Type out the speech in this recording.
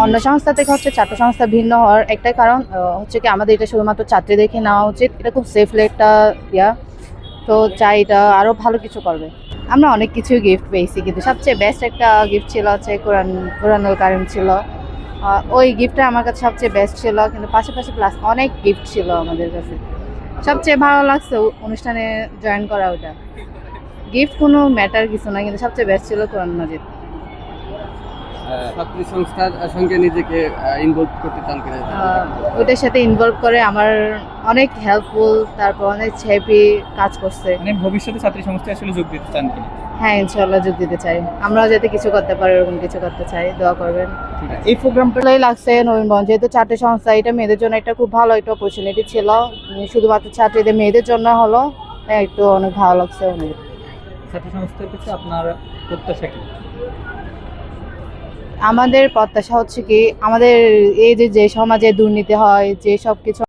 অন্য সংস্থা থেকে হচ্ছে ছাত্র সংস্থা ভিন্ন হওয়ার একটাই কারণ হচ্ছে কি আমাদের এটা শুধুমাত্র ছাত্রীদেরকে নেওয়া উচিত। এটা খুব সেফলি একটা ইয়া, তো চাই এটা আরও ভালো কিছু করবে। আমরা অনেক কিছু গিফট পেয়েছি, কিন্তু সবচেয়ে বেস্ট একটা গিফট ছিল হচ্ছে কোরআনুল কারীম ছিল। ওই গিফটটা আমার কাছে সবচেয়ে বেস্ট ছিল, কিন্তু পাশাপাশি প্লাস অনেক গিফট ছিল আমাদের কাছে। সবচেয়ে ভালো লাগছে অনুষ্ঠানে জয়েন করা। ওটা গিফট কোনো ম্যাটার কিছু না, কিন্তু সবচেয়ে বেস্ট ছিল কোরআন মাজিদ। ছাত্রী সংস্থার সঙ্গে নিজেকে ইনভলভ করতে চান কিনা? ওটার সাথে ইনভলভ করে আমার অনেক হেল্পফুল, তারপর অনেক হ্যাপি কাজ করছে। মানে ভবিষ্যতে ছাত্রী সংস্থায় আসলে যোগ দিতে চান কিনা? হ্যাঁ, ইনশাআল্লাহ যোগ দিতে চাই। আমরাও যাতে কিছু করতে পারি, এরকম কিছু করতে চাই, দোয়া করবেন। এই প্রোগ্রামটা ভালোই লাগছে নবীনগঞ্জ যেহেতু চারটে সংস্থা, এটা মেয়েদের জন্য একটা খুব ভালো একটা অপরচুনিটি ছিল। শুধুমাত্র ছাত্রীদের মেয়েদের জন্য হলো, তাই একটু অনেক ভালো লাগছে অনেক। ছাত্র সংস্থার কাছে আপনার প্রত্যাশা কি? আমাদের প্রত্যাশা হচ্ছে কি, আমাদের এই যে সমাজে দুর্নীতি হয়, যে সব কিছু